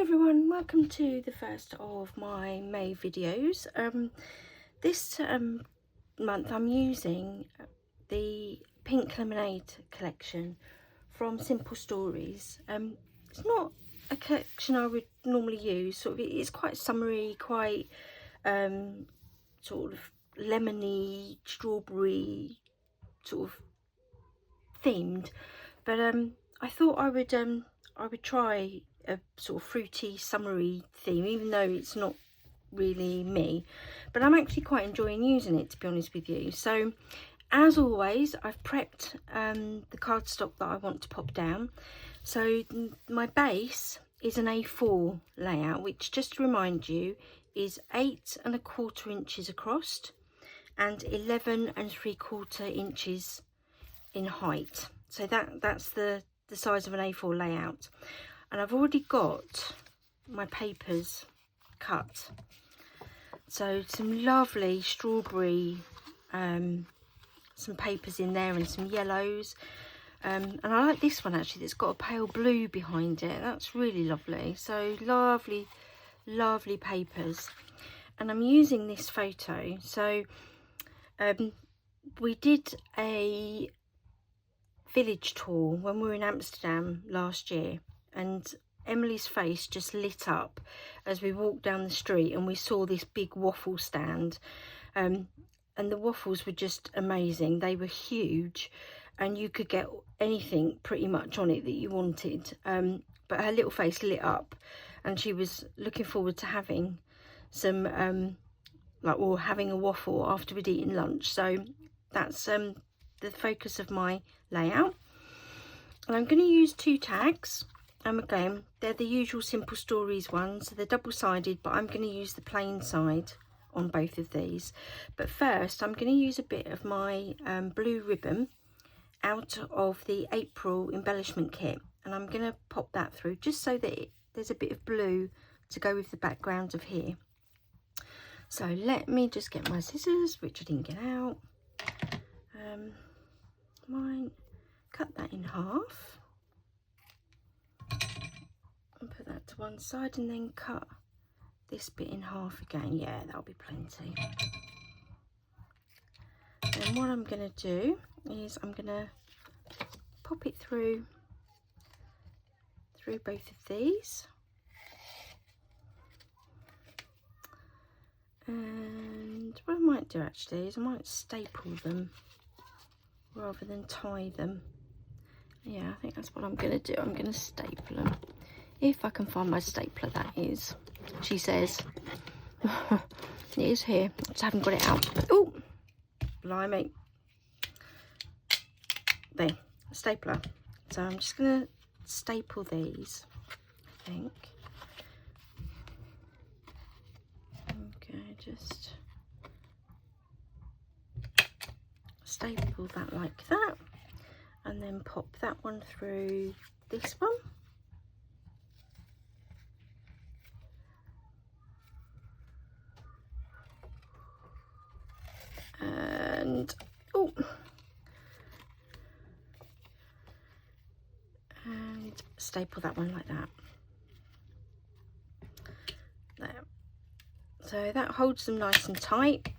Everyone, welcome to the first of my May videos. This month I'm using the Pink Lemonade collection from Simple Stories. It's not a collection I would normally use. Sort of, it's quite summery, quite sort of lemony, strawberry sort of themed. But I thought I would try a sort of fruity, summery theme, even though it's not really me, but I'm actually quite enjoying using it, to be honest with you. So as always, I've prepped the cardstock that I want to pop down. So my base is an A4 layout, which, just to remind you, is 8 1/4 inches across and 11 3/4 inches in height. So that's the size of an A4 layout. And I've already got my papers cut. So some lovely strawberry, some papers in there and some yellows. And I like this one actually, that's got a pale blue behind it. That's really lovely. So lovely, lovely papers. And I'm using this photo. So we did a village tour when we were in Amsterdam last year, and Emily's face just lit up as we walked down the street and we saw this big waffle stand, and the waffles were just amazing. They were huge and you could get anything pretty much on it that you wanted, but her little face lit up and she was looking forward to having some having a waffle after we'd eaten lunch. So that's the focus of my layout. And I'm going to use 2 tags. Again, they're the usual Simple Stories ones, so they're double-sided, but I'm going to use the plain side on both of these. But first, I'm going to use a bit of my blue ribbon out of the April embellishment kit, and I'm going to pop that through just so that there's a bit of blue to go with the background of here. So let me just get my scissors, which I didn't get out. Might cut that in half and put that to one side, and then cut this bit in half again. Yeah, that'll be plenty. And what I'm going to do is I'm going to pop it through both of these, and what I might do actually is I might staple them rather than tie them. Yeah, I think that's what I'm going to do. I'm going to staple them. If I can find my stapler, that is. She says. It is here. I just haven't got it out. Oh, blimey. There, a stapler. So I'm just going to staple these, I think. Okay, just staple that like that, and then pop that one through this one, and and staple that one like that. There. So that holds them nice and tight,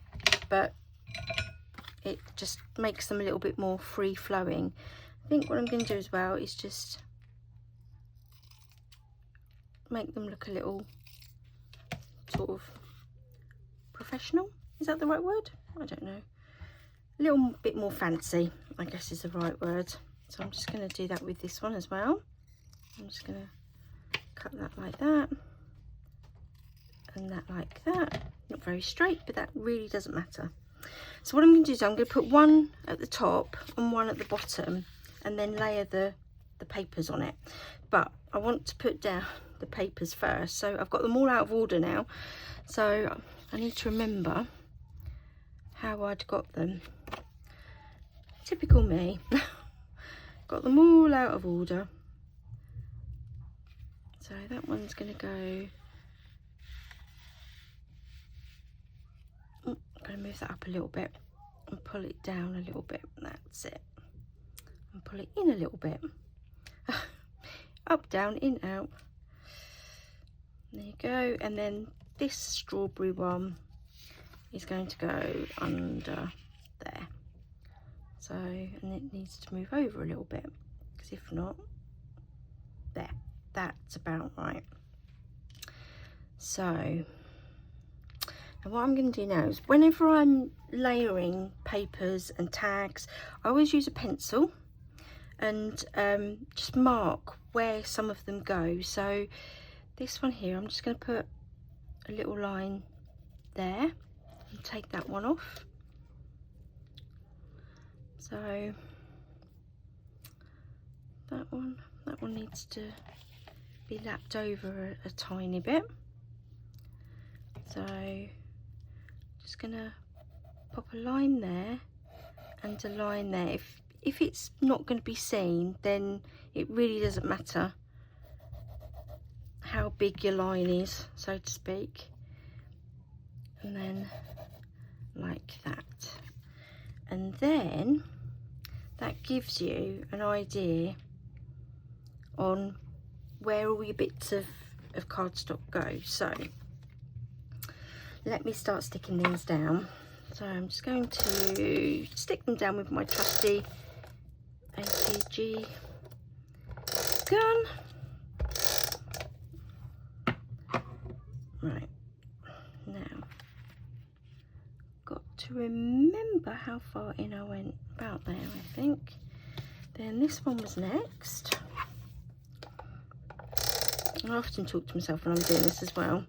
but it just makes them a little bit more free flowing. I think what I'm going to do as well is just make them look a little sort of professional. Is that the right word? I don't know. A little bit more fancy, I guess, is the right word. So I'm just going to do that with this one as well. I'm just going to cut that like that and that like that. Not very straight, but that really doesn't matter. So what I'm going to do is I'm going to put one at the top and one at the bottom, and then layer the papers on it. But I want to put down the papers first, so I've got them all out of order now, so I need to remember how I'd got them. Typical me. Got them all out of order. So that one's going to go. I'm going to move that up a little bit and pull it down a little bit. That's it. And pull it in a little bit. Up, down, in, out. There you go. And then this strawberry one is going to go under there. So, and it needs to move over a little bit, because if not, there, that's about right. So, and what I'm going to do now is, whenever I'm layering papers and tags, I always use a pencil and just mark where some of them go. So this one here, I'm just going to put a little line there and take that one off. So that one needs to be lapped over a tiny bit. So just gonna pop a line there and a line there. If it's not going to be seen, then it really doesn't matter how big your line is, so to speak. And then like that. And then that gives you an idea on where all your bits of cardstock go. So let me start sticking these down. So I'm just going to stick them down with my trusty ATG gun. Right, now got to remember how far in I went. About there, I think. Then this one was next. I often talk to myself when I'm doing this as well,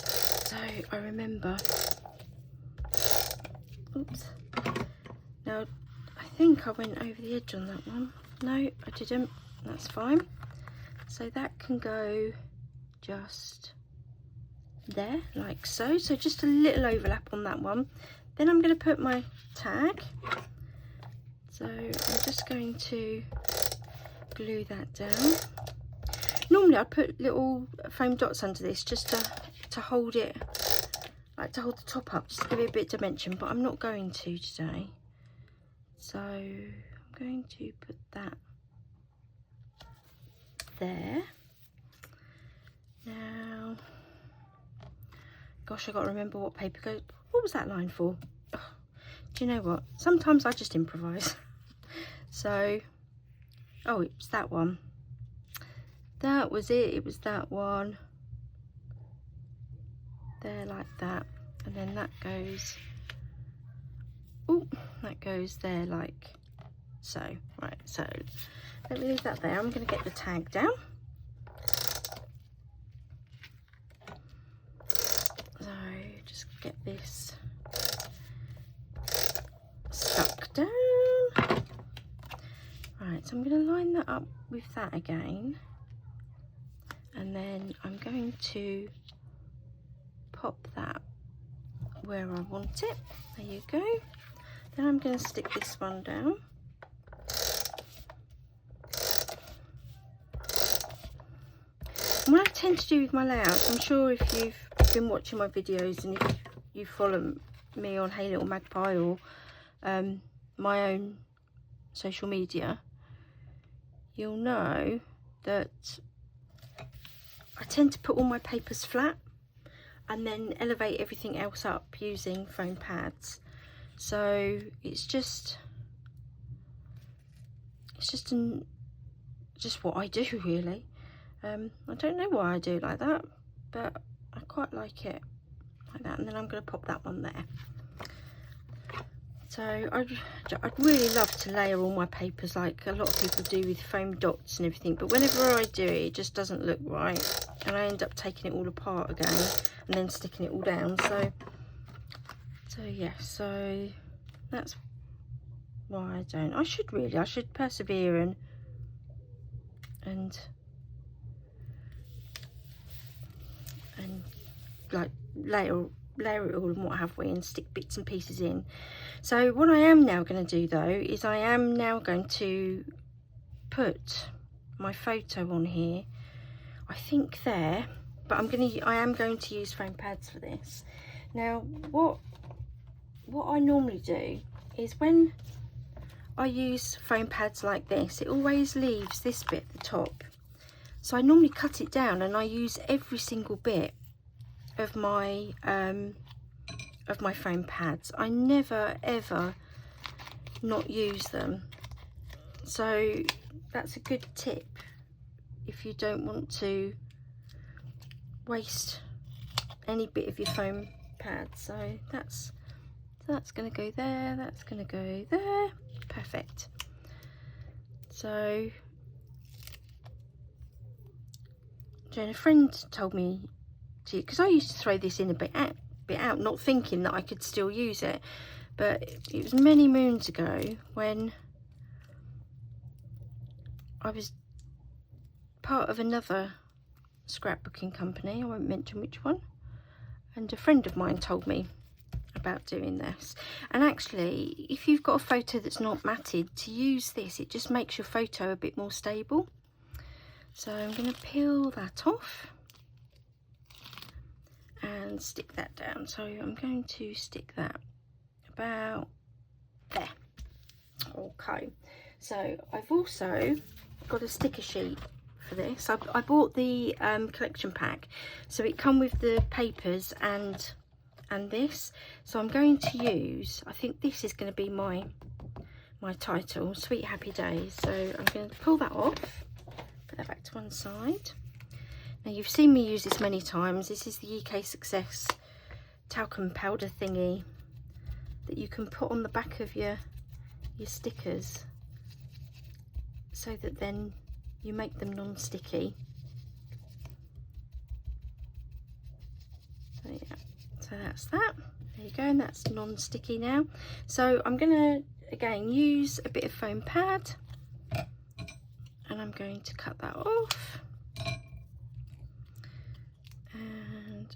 so I remember. Oops. Now I think I went over the edge on that one. No, I didn't. That's fine. So that can go just there, like so. So just a little overlap on that one. Then I'm going to put my tag. So I'm just going to glue that down. Normally I put little foam dots under this just to hold it, like to hold the top up, just to give it a bit of dimension, but I'm not going to today. So I'm going to put that there. Now, gosh, I got to remember what paper goes. What was that line for? Oh, do you know what? Sometimes I just improvise. So, oh, it was that one. That was it. It was that one. There, like that. And then that goes. Oh, that goes there, like so. Right. So, let me leave that there. I'm going to get the tag down. So, just get this stuck down. Right, so I'm going to line that up with that again, and then I'm going to pop that where I want it. There you go. Then I'm going to stick this one down. And what I tend to do with my layouts, I'm sure if you've been watching my videos and if you follow me on Hey Little Magpie or my own social media, you'll know that I tend to put all my papers flat and then elevate everything else up using foam pads. So it's just what I do, really. I don't know why I do like that, but I quite like it like that. And then I'm going to pop that one there. So I'd really love to layer all my papers like a lot of people do with foam dots and everything, but whenever I do it, it just doesn't look right, and I end up taking it all apart again and then sticking it all down. So yeah, so that's why I don't. I should persevere and like layer it all and what have we, and stick bits and pieces in. So what I am now going to do though is I am now going to put my photo on here, I think there, but I am going to use foam pads for this. Now what I normally do is when I use foam pads like this, it always leaves this bit at the top. So I normally cut it down and I use every single bit of my foam pads. I never ever not use them. So that's a good tip if you don't want to waste any bit of your foam pad. So that's going to go there, that's going to go there. Perfect. So Jen, a friend told me to, because I used to throw this in a bit out, not thinking that I could still use it, but it was many moons ago when I was part of another scrapbooking company. I won't mention which one, and a friend of mine told me about doing this. And actually, if you've got a photo that's not matted, to use this, it just makes your photo a bit more stable. So I'm going to peel that off and stick that down. So I'm going to stick that about there. Okay, so I've also got a sticker sheet for this. I bought the collection pack, so it come with the papers and this. So I'm going to use, I think this is going to be my title, Sweet Happy Days. So I'm going to pull that off, put that back to one side. Now you've seen me use this many times. This is the UK Success talcum powder thingy that you can put on the back of your stickers, so that then you make them non-sticky. So yeah, so that's that. There you go, and that's non-sticky now. So I'm gonna again use a bit of foam pad, and I'm going to cut that off and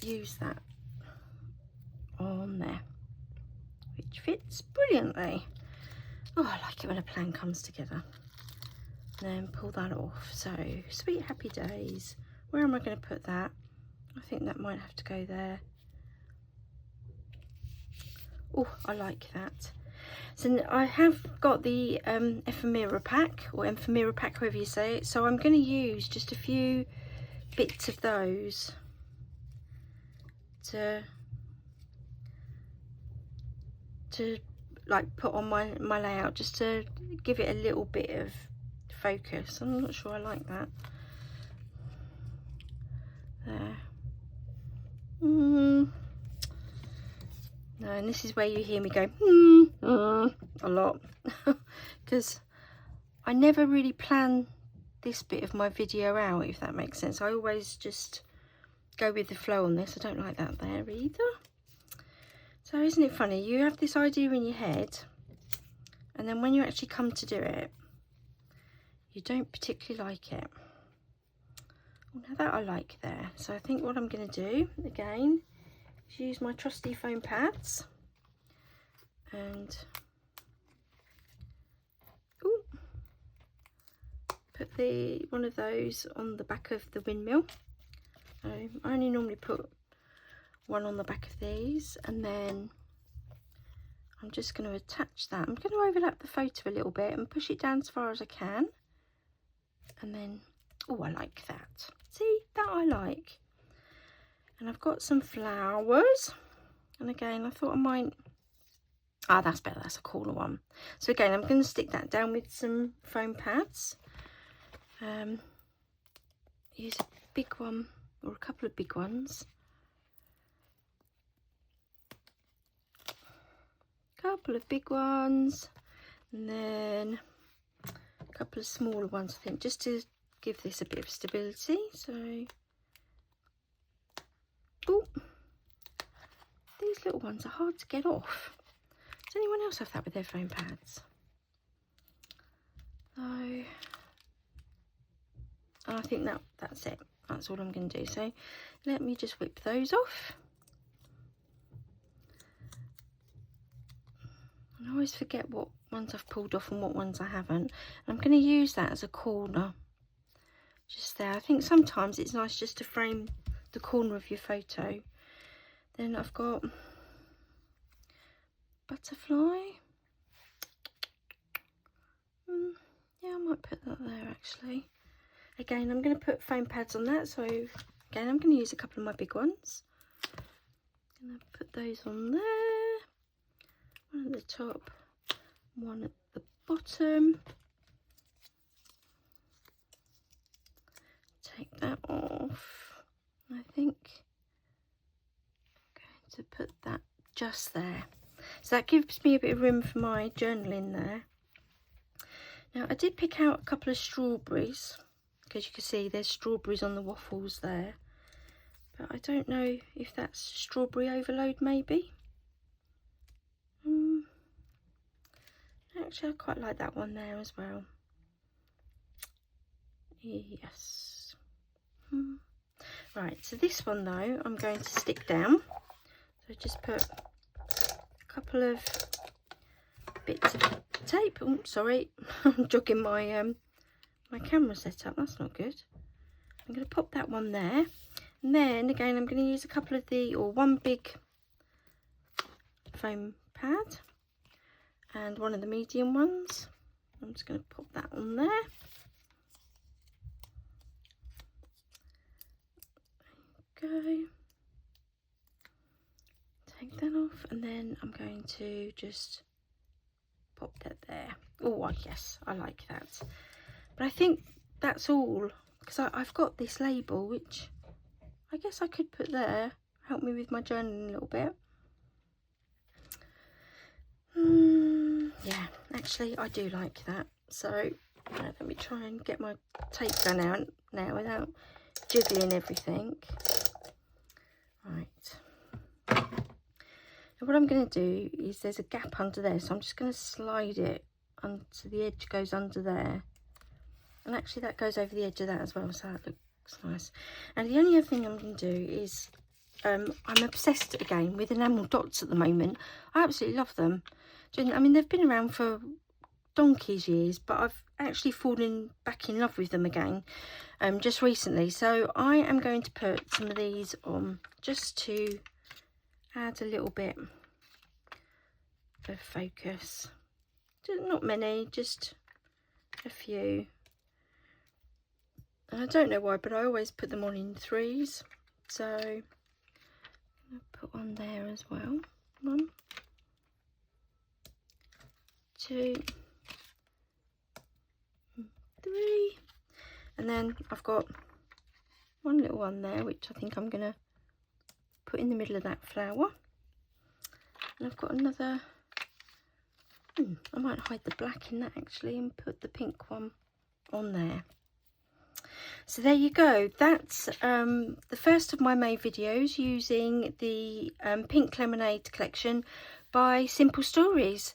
use that on there, which fits brilliantly. Oh, I like it when a plan comes together. Then pull that off. So Sweet Happy Days, where am I going to put that? I think that might have to go there. Oh, I like that. So I have got the ephemera pack, or ephemera pack, however you say it. So I'm going to use just a few bits of those to like put on my layout, just to give it a little bit of focus. I'm not sure I like that. There. No, and this is where you hear me go a lot, because I never really plan this bit of my video out, if that makes sense. I always just go with the flow on this. I don't like that there either. So isn't it funny, you have this idea in your head, and then when you actually come to do it, you don't particularly like it. Well, now that I like there, so I think what I'm going to do again is use my trusty foam pads and put one of those on the back of the windmill. I only normally put one on the back of these, and then I'm just going to attach that. I'm going to overlap the photo a little bit and push it down as far as I can, and then, oh, I like that. See, that I like. And I've got some flowers, and again I thought I might, that's better, that's a cooler one. So again, I'm going to stick that down with some foam pads. Use a big one, or a couple of big ones. Couple of big ones, and then a couple of smaller ones, I think, just to give this a bit of stability. So, oh, these little ones are hard to get off. Does anyone else have that with their foam pads? No. I think that's it. That's all I'm going to do. So let me just whip those off. I always forget what ones I've pulled off and what ones I haven't. I'm going to use that as a corner, just there. I think sometimes it's nice just to frame the corner of your photo. Then I've got butterfly. Yeah, I might put that there actually. Again, I'm going to put foam pads on that, so again I'm going to use a couple of my big ones. I'm going to put those on there, one at the top, one at the bottom. Take that off. I think I'm going to put that just there. So that gives me a bit of room for my journaling there. Now I did pick out a couple of strawberries, because you can see there's strawberries on the waffles there. But I don't know if that's strawberry overload maybe. Actually I quite like that one there as well. Yes. Right, so this one though I'm going to stick down. So just put a couple of bits of tape. Oh, sorry, I'm jogging my my camera setup. That's not good. I'm going to pop that one there, and then again I'm going to use a couple of one big foam pad and one of the medium ones. I'm just going to pop that on there. Go. Take that off, and then I'm going to just pop that there. Oh yes, I like that. But I think that's all, because I've got this label which I guess I could put there, help me with my journaling a little bit. Yeah, actually I do like that. So let me try and get my tape gun out now without jiggling everything. Right. Now what I'm going to do is there's a gap under there, so I'm just going to slide it until the edge goes under there. And actually that goes over the edge of that as well, so that looks nice. And the only other thing I'm going to do is, I'm obsessed again with enamel dots at the moment. I absolutely love them. I mean, they've been around for donkey's years, but I've actually fallen back in love with them again just recently. So I am going to put some of these on just to add a little bit of focus. Not many, just a few. And I don't know why, but I always put them on in threes. So I'll put one there as well. 1, 2, 3, and then I've got one little one there which I think I'm gonna put in the middle of that flower, and I've got another. I might hide the black in that actually and put the pink one on there. So there you go, that's the first of my May videos using the Pink Lemonade collection by Simple Stories.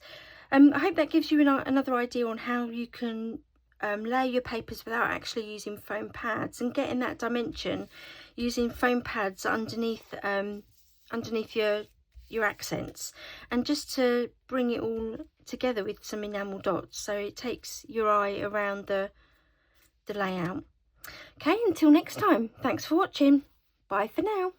I hope that gives you another idea on how you can layer your papers without actually using foam pads, and getting that dimension using foam pads underneath your accents, and just to bring it all together with some enamel dots so it takes your eye around the layout. Okay, until next time, thanks for watching. Bye for now.